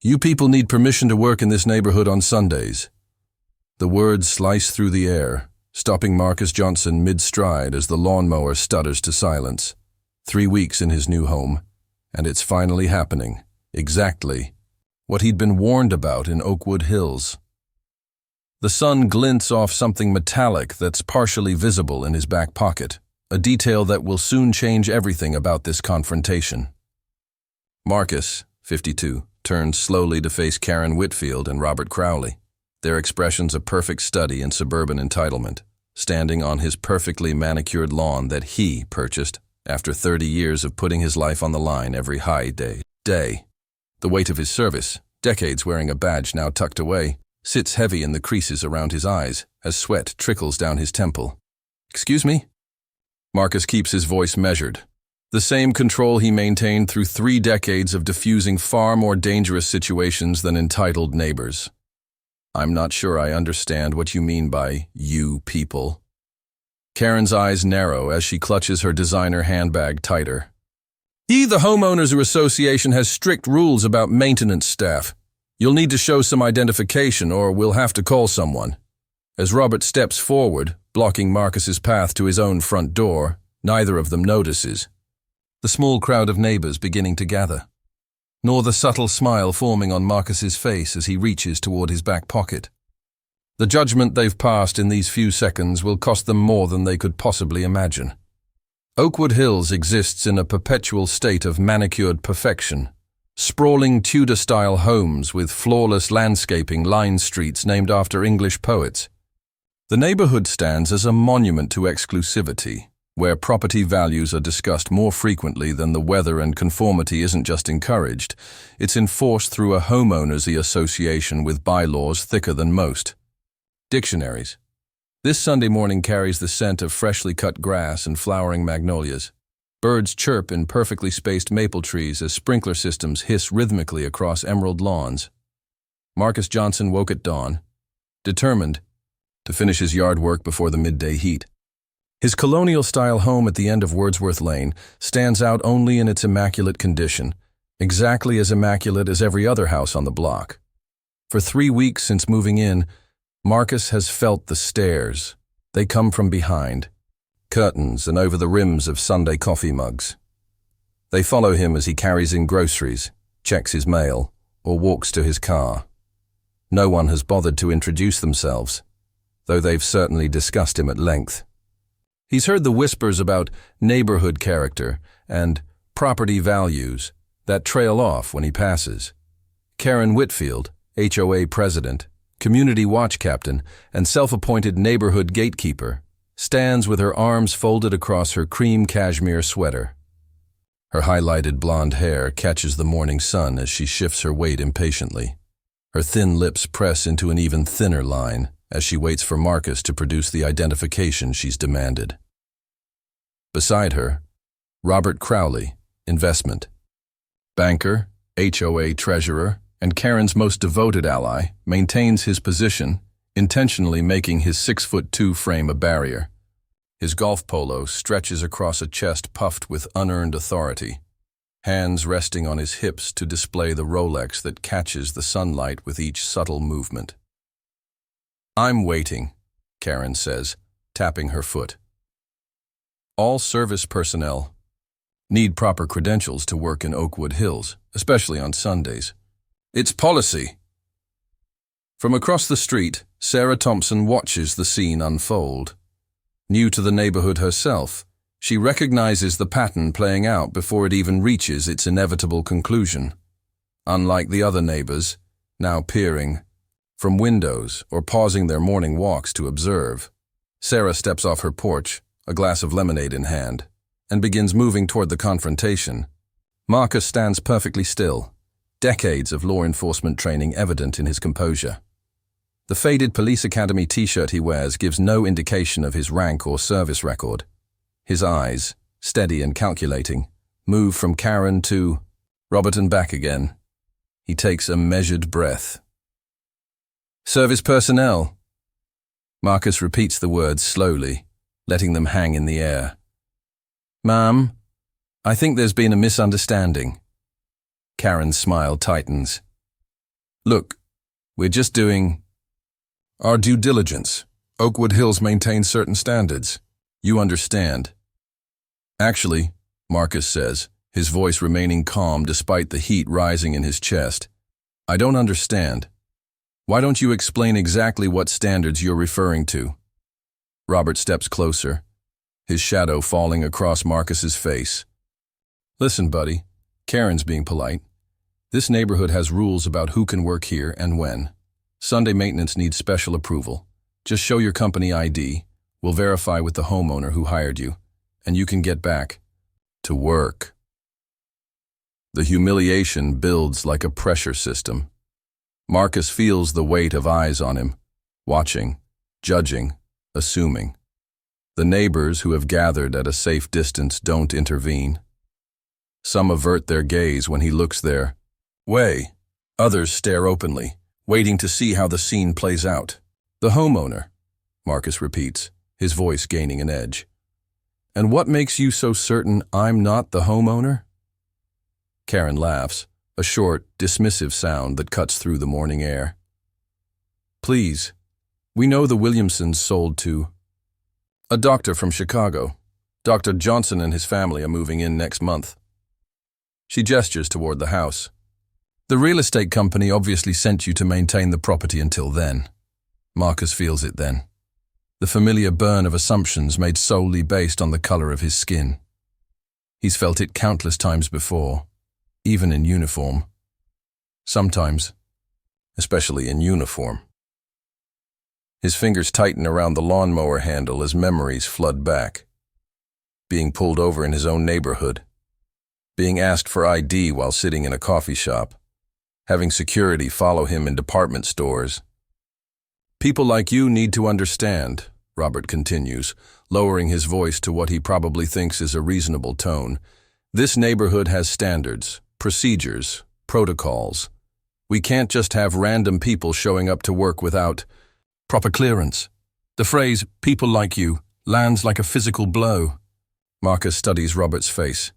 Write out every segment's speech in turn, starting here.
You people need permission to work in this neighborhood on Sundays. The words slice through the air, stopping Marcus Johnson mid-stride as the lawnmower stutters to silence. 3 weeks in his new home, and it's finally happening. Exactly what he'd been warned about in Oakwood Hills. The sun glints off something metallic that's partially visible in his back pocket, a detail that will soon change everything about this confrontation. Marcus, 52, turns slowly to face Karen Whitfield and Robert Crowley, their expressions a perfect study in suburban entitlement, standing on his perfectly manicured lawn that he purchased after 30 years of putting his life on the line every high day. The weight of his service, decades wearing a badge now tucked away, sits heavy in the creases around his eyes as sweat trickles down his temple. "Excuse me?" Marcus keeps his voice measured, the same control he maintained through 3 decades of diffusing far more dangerous situations than entitled neighbors. "I'm not sure I understand what you mean by you people." Karen's eyes narrow as she clutches her designer handbag tighter. The Homeowners Association has strict rules about maintenance staff. You'll need to show some identification or we'll have to call someone. As Robert steps forward, blocking Marcus's path to his own front door, neither of them notices the small crowd of neighbors beginning to gather, nor the subtle smile forming on Marcus's face as he reaches toward his back pocket. The judgment they've passed in these few seconds will cost them more than they could possibly imagine. Oakwood Hills exists in a perpetual state of manicured perfection. Sprawling Tudor-style homes with flawless landscaping line streets named after English poets. The neighborhood stands as a monument to exclusivity, where property values are discussed more frequently than the weather, and conformity isn't just encouraged, it's enforced through a homeowners association with bylaws thicker than most dictionaries. This Sunday morning carries the scent of freshly cut grass and flowering magnolias. Birds chirp in perfectly spaced maple trees as sprinkler systems hiss rhythmically across emerald lawns. Marcus Johnson woke at dawn, determined to finish his yard work before the midday heat. His colonial-style home at the end of Wordsworth Lane stands out only in its immaculate condition, exactly as immaculate as every other house on the block. For 3 weeks since moving in, Marcus has felt the stares. They come from behind, curtains and over the rims of Sunday coffee mugs. They follow him as he carries in groceries, checks his mail, or walks to his car. No one has bothered to introduce themselves, though they've certainly discussed him at length. He's heard the whispers about neighborhood character and property values that trail off when he passes. Karen Whitfield, HOA president, community watch captain, and self-appointed neighborhood gatekeeper, stands with her arms folded across her cream cashmere sweater. Her highlighted blonde hair catches the morning sun as she shifts her weight impatiently. Her thin lips press into an even thinner line as she waits for Marcus to produce the identification she's demanded. Beside her, Robert Crowley, investment banker, HOA treasurer, and Karen's most devoted ally, maintains his position, intentionally making his 6'2" frame a barrier. His golf polo stretches across a chest puffed with unearned authority, hands resting on his hips to display the Rolex that catches the sunlight with each subtle movement. "I'm waiting," Karen says, tapping her foot. "All service personnel need proper credentials to work in Oakwood Hills, especially on Sundays. It's policy." From across the street, Sarah Thompson watches the scene unfold. New to the neighborhood herself, she recognizes the pattern playing out before it even reaches its inevitable conclusion. Unlike the other neighbors, now peering from windows or pausing their morning walks to observe, Sarah steps off her porch, a glass of lemonade in hand, and begins moving toward the confrontation. Marcus stands perfectly still, decades of law enforcement training evident in his composure. The faded police academy t-shirt he wears gives no indication of his rank or service record. His eyes, steady and calculating, move from Karen to Robert and back again. He takes a measured breath. "Service personnel." Marcus repeats the words slowly, letting them hang in the air. "Ma'am, I think there's been a misunderstanding." Karen's smile tightens. Look, we're just doing our due diligence. Oakwood Hills maintains certain standards. You understand. Actually, Marcus says, his voice remaining calm despite the heat rising in his chest, I don't understand. Why don't you explain exactly what standards you're referring to? Robert steps closer, his shadow falling across Marcus's face. Listen, buddy, Karen's being polite. This neighborhood has rules about who can work here and when. Sunday maintenance needs special approval. Just show your company ID. We'll verify with the homeowner who hired you, and you can get back to work. The humiliation builds like a pressure system. Marcus feels the weight of eyes on him, watching, judging, assuming. The neighbors who have gathered at a safe distance don't intervene. Some avert their gaze when he looks their way. Others stare openly, waiting to see how the scene plays out. The homeowner, Marcus repeats, his voice gaining an edge. And what makes you so certain I'm not the homeowner? Karen laughs, a short, dismissive sound that cuts through the morning air. Please, we know the Williamsons sold to a doctor from Chicago. Dr. Johnson and his family are moving in next month. She gestures toward the house. The real estate company obviously sent you to maintain the property until then. Marcus feels it then. The familiar burn of assumptions made solely based on the color of his skin. He's felt it countless times before, even in uniform. Sometimes, especially in uniform. His fingers tighten around the lawnmower handle as memories flood back. Being pulled over in his own neighborhood. Being asked for ID while sitting in a coffee shop. Having security follow him in department stores. People like you need to understand, Robert continues, lowering his voice to what he probably thinks is a reasonable tone. This neighborhood has standards, procedures, protocols. We can't just have random people showing up to work without proper clearance. The phrase, people like you, lands like a physical blow. Marcus studies Robert's face,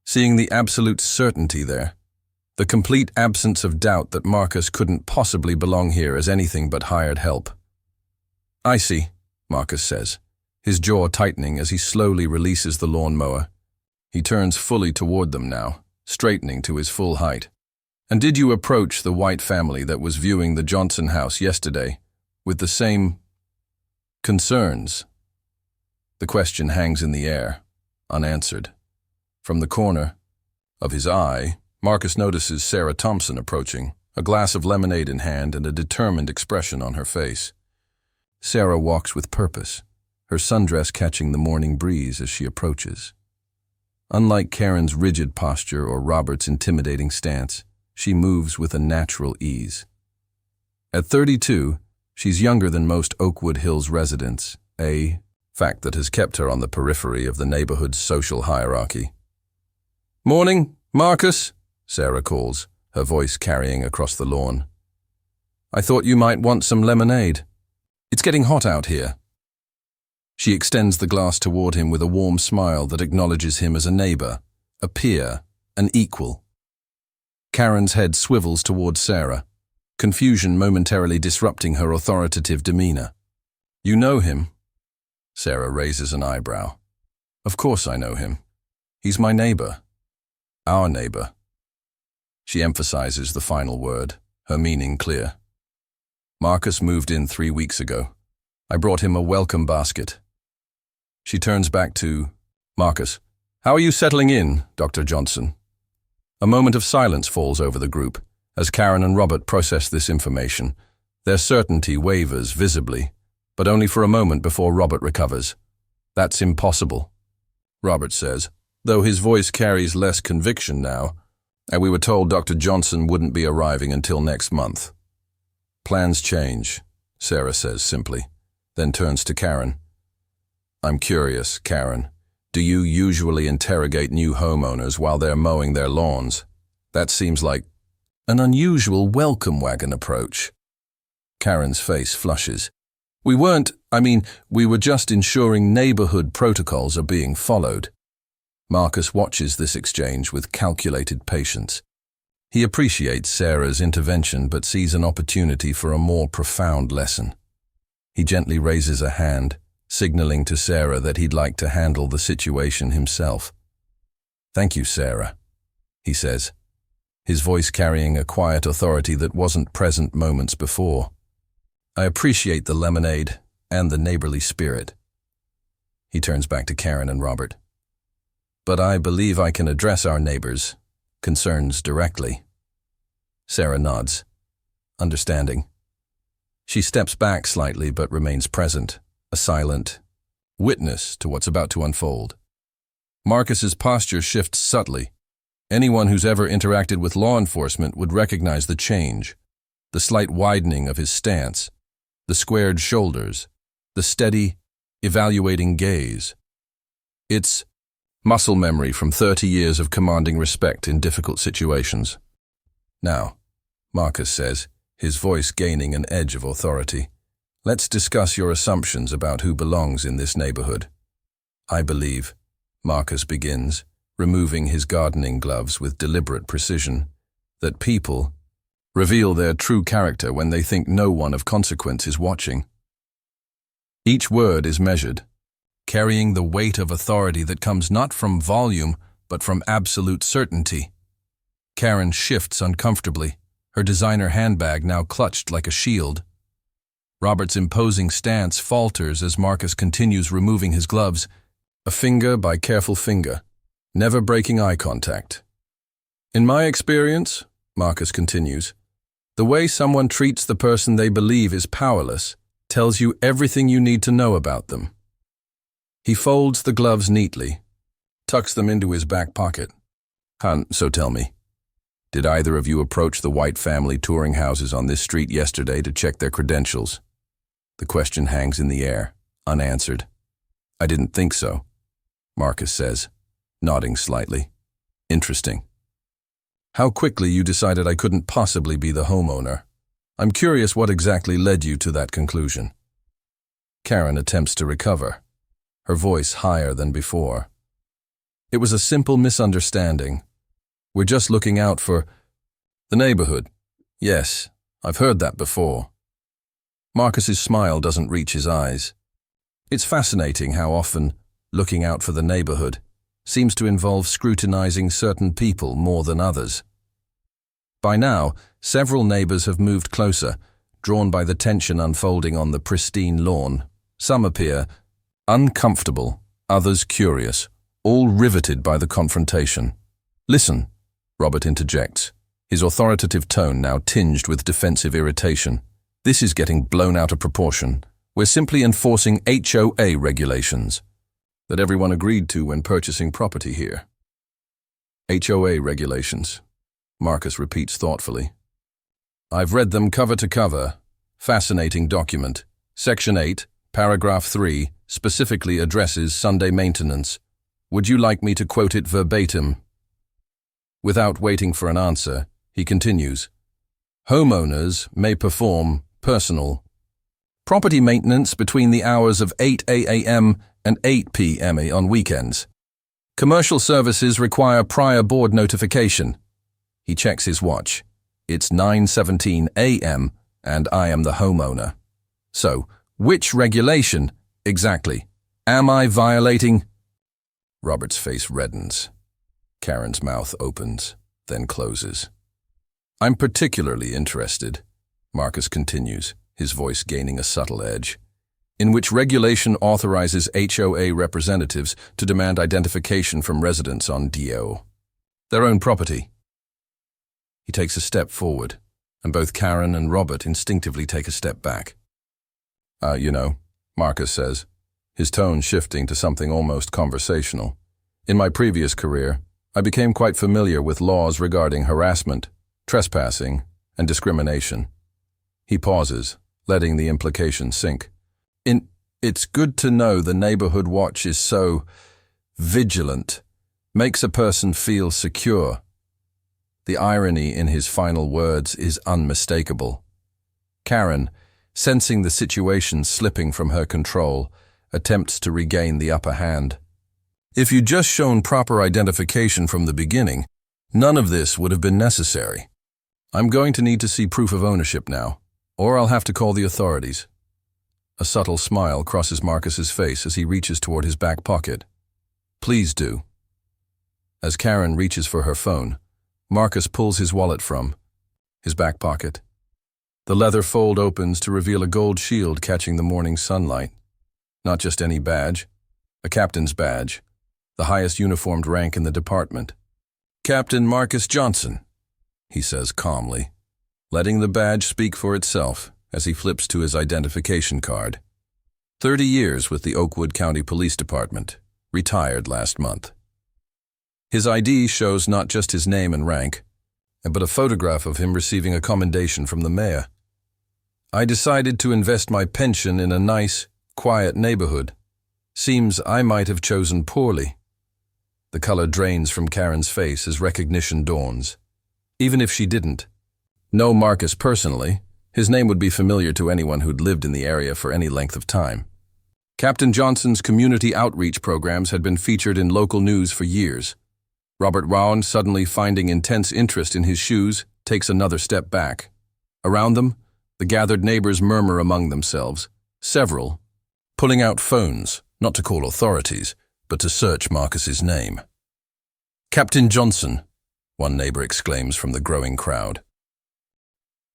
seeing the absolute certainty there. The complete absence of doubt that Marcus couldn't possibly belong here as anything but hired help. I see, Marcus says, his jaw tightening as he slowly releases the lawnmower. He turns fully toward them now, straightening to his full height. And did you approach the White family that was viewing the Johnson house yesterday with the same concerns? The question hangs in the air, unanswered. From the corner of his eye, Marcus notices Sarah Thompson approaching, a glass of lemonade in hand and a determined expression on her face. Sarah walks with purpose, her sundress catching the morning breeze as she approaches. Unlike Karen's rigid posture or Robert's intimidating stance, she moves with a natural ease. At 32, she's younger than most Oakwood Hills residents, a fact that has kept her on the periphery of the neighborhood's social hierarchy. Morning, Marcus, Sarah calls, her voice carrying across the lawn. I thought you might want some lemonade. It's getting hot out here. She extends the glass toward him with a warm smile that acknowledges him as a neighbor, a peer, an equal. Karen's head swivels toward Sarah, confusion momentarily disrupting her authoritative demeanor. You know him? Sarah raises an eyebrow. Of course I know him. He's my neighbor. Our neighbor. She emphasizes the final word, her meaning clear. Marcus moved in 3 weeks ago. I brought him a welcome basket. She turns back to Marcus. How are you settling in, Dr. Johnson? A moment of silence falls over the group as Karen and Robert process this information. Their certainty wavers visibly, but only for a moment before Robert recovers. That's impossible, Robert says, though his voice carries less conviction now, and we were told Dr. Johnson wouldn't be arriving until next month. Plans change, Sarah says simply, then turns to Karen. I'm curious, Karen. Do you usually interrogate new homeowners while they're mowing their lawns? That seems like an unusual welcome wagon approach. Karen's face flushes. We were just ensuring neighborhood protocols are being followed. Marcus watches this exchange with calculated patience. He appreciates Sarah's intervention but sees an opportunity for a more profound lesson. He gently raises a hand, signaling to Sarah that he'd like to handle the situation himself. "Thank you, Sarah," he says, his voice carrying a quiet authority that wasn't present moments before. "I appreciate the lemonade and the neighborly spirit." He turns back to Karen and Robert. "But I believe I can address our neighbors' concerns directly." Sarah nods, understanding. She steps back slightly but remains present, a silent witness to what's about to unfold. Marcus's posture shifts subtly. Anyone who's ever interacted with law enforcement would recognize the change, the slight widening of his stance, the squared shoulders, the steady, evaluating gaze. It's muscle memory from 30 years of commanding respect in difficult situations. "Now," Marcus says, his voice gaining an edge of authority, "let's discuss your assumptions about who belongs in this neighborhood." "I believe," Marcus begins, removing his gardening gloves with deliberate precision, "that people reveal their true character when they think no one of consequence is watching." Each word is measured, carrying the weight of authority that comes not from volume but from absolute certainty. Karen shifts uncomfortably, her designer handbag now clutched like a shield. Robert's imposing stance falters as Marcus continues removing his gloves, a finger by careful finger, never breaking eye contact. "In my experience," Marcus continues, "the way someone treats the person they believe is powerless tells you everything you need to know about them." He folds the gloves neatly, tucks them into his back pocket. So tell me, did either of you approach the White family touring houses on this street yesterday to check their credentials?" The question hangs in the air, unanswered. "I didn't think so," Marcus says, nodding slightly. "Interesting. How quickly you decided I couldn't possibly be the homeowner. I'm curious what exactly led you to that conclusion." Karen attempts to recover, her voice higher than before. "It was a simple misunderstanding. We're just looking out for the neighborhood. Yes, I've heard that before." Marcus's smile doesn't reach his eyes. It's fascinating how often looking out for the neighborhood seems to involve scrutinizing certain people more than others. By now, several neighbors have moved closer, drawn by the tension unfolding on the pristine lawn. Some appear uncomfortable, others curious, all riveted by the confrontation. "Listen," Robert interjects, his authoritative tone now tinged with defensive irritation. "This is getting blown out of proportion. We're simply enforcing HOA regulations that everyone agreed to when purchasing property here." "HOA regulations," Marcus repeats thoughtfully. "I've read them cover to cover. Fascinating document. Section 8, paragraph 3, specifically addresses Sunday maintenance. Would you like me to quote it verbatim?" Without waiting for an answer, he continues, "Homeowners may perform personal property maintenance between the hours of 8 a.m. and 8 p.m. on weekends. Commercial services require prior board notification." He checks his watch. It's 9:17 a.m. and I am the homeowner. "So, which regulation exactly? Am I violating?" Robert's face reddens. Karen's mouth opens, then closes. "I'm particularly interested," Marcus continues, his voice gaining a subtle edge, "in which regulation authorizes HOA representatives to demand identification from residents on DO, their own property." He takes a step forward, and both Karen and Robert instinctively take a step back. Marcus says, his tone shifting to something almost conversational. "In my previous career, I became quite familiar with laws regarding harassment, trespassing, and discrimination." He pauses, letting the implication sink. It's good to know the neighborhood watch is so vigilant, makes a person feel secure." The irony in his final words is unmistakable. Karen, sensing the situation slipping from her control, attempts to regain the upper hand. "If you'd just shown proper identification from the beginning, None of this would have been necessary. I'm going to need to see proof of ownership now, or I'll have to call the authorities. A subtle smile crosses Marcus's face as he reaches toward his back pocket. Please do. As Karen reaches for her phone, Marcus pulls his wallet from his back pocket. The leather fold opens to reveal a gold shield catching the morning sunlight. Not just any badge, a captain's badge, the highest uniformed rank in the department. Captain Marcus Johnson, he says calmly, letting the badge speak for itself as he flips to his identification card. 30 years with the Oakwood County Police Department, retired last month. His ID shows not just his name and rank, but a photograph of him receiving a commendation from the mayor. I decided to invest my pension in a nice, quiet neighborhood. Seems I might have chosen poorly. The color drains from Karen's face as recognition dawns. Even if she didn't know Marcus personally, his name would be familiar to anyone who'd lived in the area for any length of time. Captain Johnson's community outreach programs had been featured in local news for years. Robert Rowan, suddenly finding intense interest in his shoes, takes another step back. Around them, the gathered neighbors murmur among themselves, several pulling out phones, not to call authorities, but to search Marcus's name. Captain Johnson, one neighbor exclaims from the growing crowd.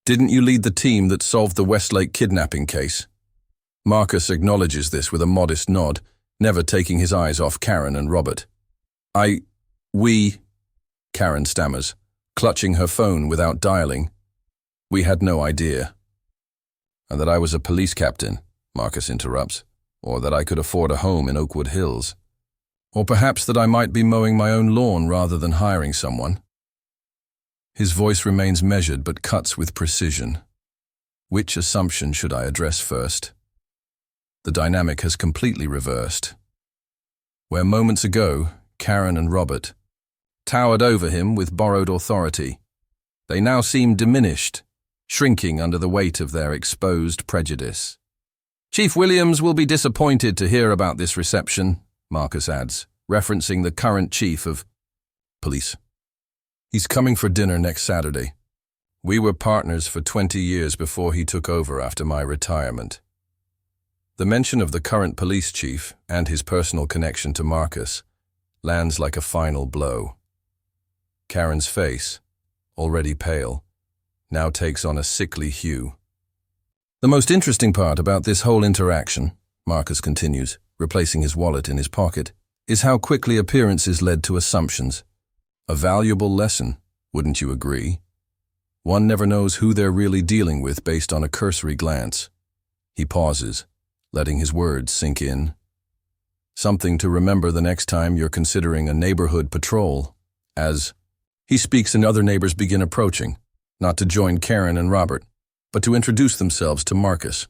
Didn't you lead the team that solved the Westlake kidnapping case? Marcus acknowledges this with a modest nod, never taking his eyes off Karen and Robert. We, Karen stammers, clutching her phone without dialing. We had no idea. And that I was a police captain, Marcus interrupts, or that I could afford a home in Oakwood Hills. Or perhaps that I might be mowing my own lawn rather than hiring someone. His voice remains measured but cuts with precision. Which assumption should I address first? The dynamic has completely reversed. Where moments ago, Karen and Robert towered over him with borrowed authority, they now seem diminished, shrinking under the weight of their exposed prejudice. Chief Williams will be disappointed to hear about this reception, Marcus adds, referencing the current chief of police. He's coming for dinner next Saturday. We were partners for 20 years before he took over after my retirement. The mention of the current police chief and his personal connection to Marcus lands like a final blow. Karen's face, already pale, now takes on a sickly hue. The most interesting part about this whole interaction, Marcus continues, replacing his wallet in his pocket, is how quickly appearances led to assumptions. A valuable lesson, wouldn't you agree? One never knows who they're really dealing with based on a cursory glance. He pauses, letting his words sink in. Something to remember the next time you're considering a neighborhood patrol, as he speaks and other neighbors begin approaching, not to join Karen and Robert, but to introduce themselves to Marcus.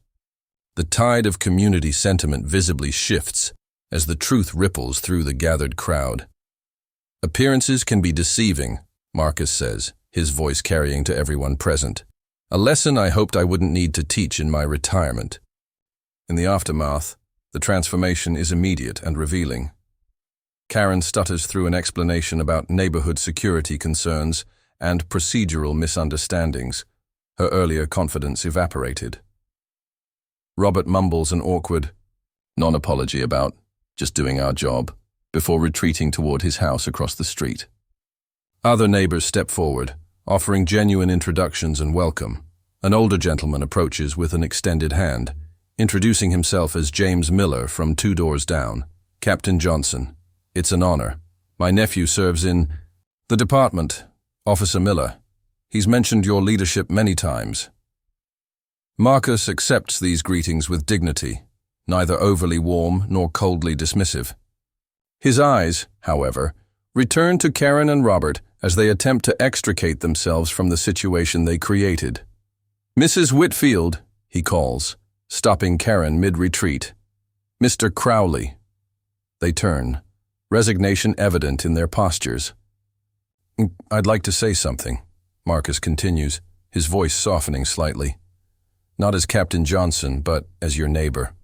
The tide of community sentiment visibly shifts as the truth ripples through the gathered crowd. Appearances can be deceiving, Marcus says, his voice carrying to everyone present. A lesson I hoped I wouldn't need to teach in my retirement. In the aftermath, the transformation is immediate and revealing. Karen stutters through an explanation about neighborhood security concerns and procedural misunderstandings. Her earlier confidence evaporated. Robert mumbles an awkward non-apology about just doing our job before retreating toward his house across the street. Other neighbors step forward, offering genuine introductions and welcome. An older gentleman approaches with an extended hand, introducing himself as James Miller from 2 doors down. Captain Johnson, it's an honor. My nephew serves in the department, Officer Miller. He's mentioned your leadership many times. Marcus accepts these greetings with dignity, neither overly warm nor coldly dismissive. His eyes, however, return to Karen and Robert as they attempt to extricate themselves from the situation they created. Mrs. Whitfield, he calls, stopping Karen mid-retreat. Mr. Crowley. They turn, resignation evident in their postures. I'd like to say something, Marcus continues, his voice softening slightly. Not as Captain Johnson, but as your neighbor.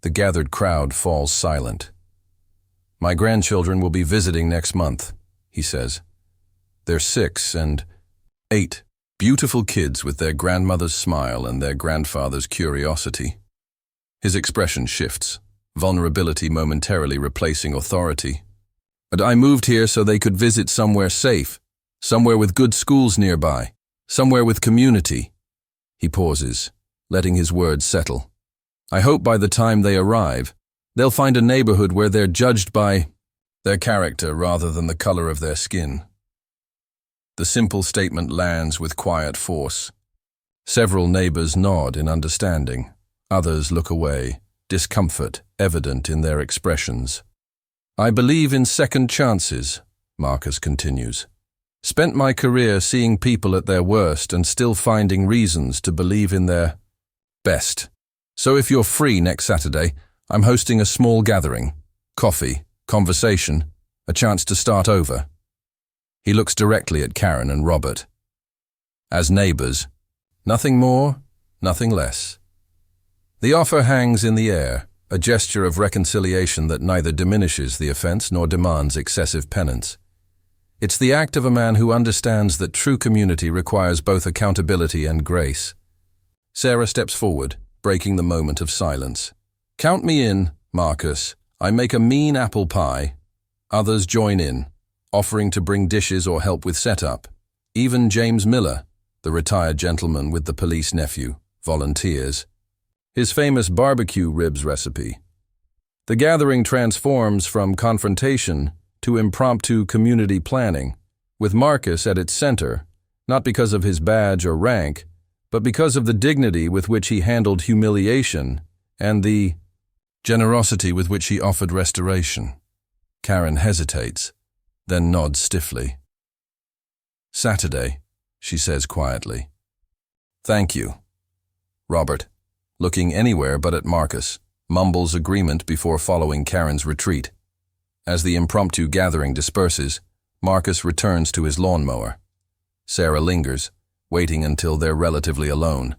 The gathered crowd falls silent. My grandchildren will be visiting next month, he says. They're 6 and 8, beautiful kids with their grandmother's smile and their grandfather's curiosity. His expression shifts, vulnerability momentarily replacing authority. "But I moved here so they could visit somewhere safe, somewhere with good schools nearby, somewhere with community." He pauses, letting his words settle. "I hope by the time they arrive, they'll find a neighborhood where they're judged by their character rather than the color of their skin." The simple statement lands with quiet force. Several neighbors nod in understanding. Others look away, discomfort evident in their expressions. "I believe in second chances," Marcus continues. "Spent my career seeing people at their worst and still finding reasons to believe in their best. So if you're free next Saturday, I'm hosting a small gathering. Coffee, conversation, a chance to start over." He looks directly at Karen and Robert. As neighbors, nothing more, nothing less. The offer hangs in the air, a gesture of reconciliation that neither diminishes the offense nor demands excessive penance. It's the act of a man who understands that true community requires both accountability and grace. Sarah steps forward, breaking the moment of silence. "Count me in, Marcus. I make a mean apple pie." Others join in, offering to bring dishes or help with setup. Even James Miller, the retired gentleman with the police nephew, volunteers. His famous barbecue ribs recipe. The gathering transforms from confrontation to impromptu community planning, with Marcus at its center, not because of his badge or rank, but because of the dignity with which he handled humiliation and the generosity with which he offered restoration. Karen hesitates, then nods stiffly. "Saturday," she says quietly. "Thank you." Robert, looking anywhere but at Marcus, mumbles agreement before following Karen's retreat. As the impromptu gathering disperses, Marcus returns to his lawnmower. Sarah lingers, waiting until they're relatively alone.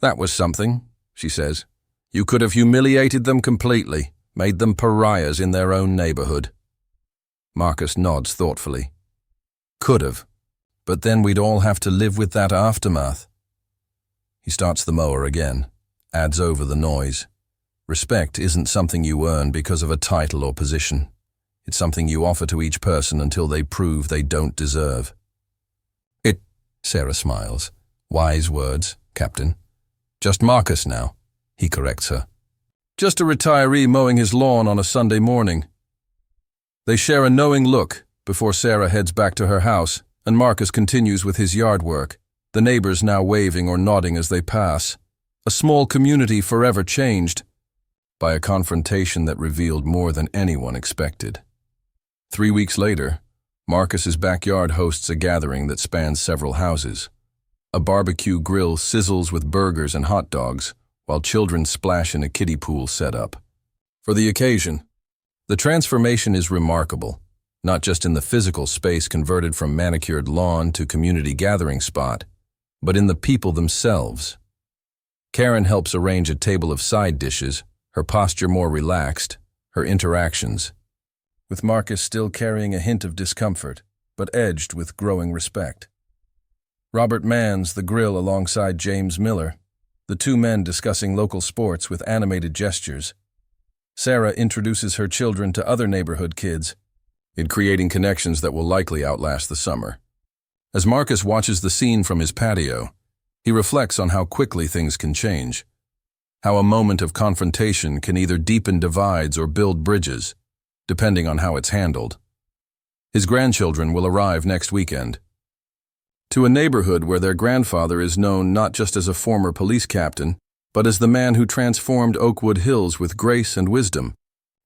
"That was something," she says. "You could have humiliated them completely, made them pariahs in their own neighborhood." Marcus nods thoughtfully. "Could have, but then we'd all have to live with that aftermath." He starts the mower again, adds over the noise. "Respect isn't something you earn because of a title or position. It's something you offer to each person until they prove they don't deserve." Sarah smiles. "Wise words, Captain." "Just Marcus now," he corrects her. "Just a retiree mowing his lawn on a Sunday morning." They share a knowing look before Sarah heads back to her house, and Marcus continues with his yard work, the neighbors now waving or nodding as they pass. A small community forever changed by a confrontation that revealed more than anyone expected. 3 weeks later, Marcus's backyard hosts a gathering that spans several houses. A barbecue grill sizzles with burgers and hot dogs, while children splash in a kiddie pool set up. For the occasion, the transformation is remarkable, not just in the physical space converted from manicured lawn to community gathering spot, but in the people themselves. Karen helps arrange a table of side dishes, her posture more relaxed, her interactions, with Marcus still carrying a hint of discomfort, but edged with growing respect. Robert mans the grill alongside James Miller, the two men discussing local sports with animated gestures. Sarah introduces her children to other neighborhood kids, in creating connections that will likely outlast the summer. As Marcus watches the scene from his patio, he reflects on how quickly things can change, how a moment of confrontation can either deepen divides or build bridges, depending on how it's handled. His grandchildren will arrive next weekend, to a neighborhood where their grandfather is known not just as a former police captain, but as the man who transformed Oakwood Hills with grace and wisdom.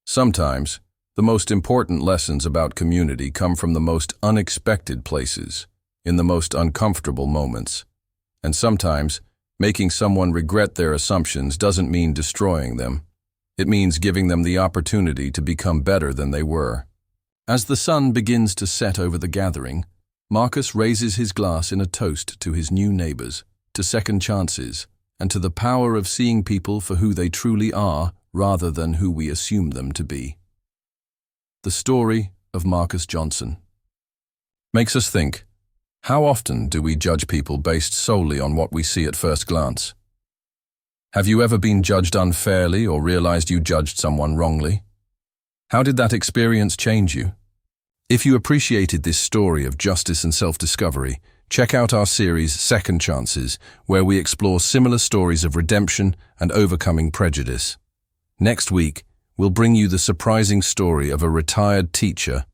Sometimes, the most important lessons about community come from the most unexpected places, in the most uncomfortable moments. And sometimes, making someone regret their assumptions doesn't mean destroying them. It means giving them the opportunity to become better than they were. As the sun begins to set over the gathering, Marcus raises his glass in a toast to his new neighbors, to second chances, and to the power of seeing people for who they truly are rather than who we assume them to be. The story of Marcus Johnson makes us think, How often do we judge people based solely on what we see at first glance? Have you ever been judged unfairly or realized you judged someone wrongly? How did that experience change you? If you appreciated this story of justice and self-discovery, check out our series Second Chances, where we explore similar stories of redemption and overcoming prejudice. Next week, we'll bring you the surprising story of a retired teacher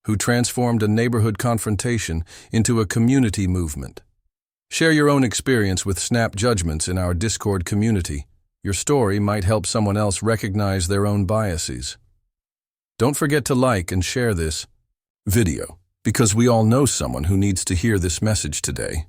who transformed a neighborhood confrontation into a community movement. Share your own experience with Snap Judgments in our Discord community. Your story might help someone else recognize their own biases. Don't forget to like and share this video, because we all know someone who needs to hear this message today.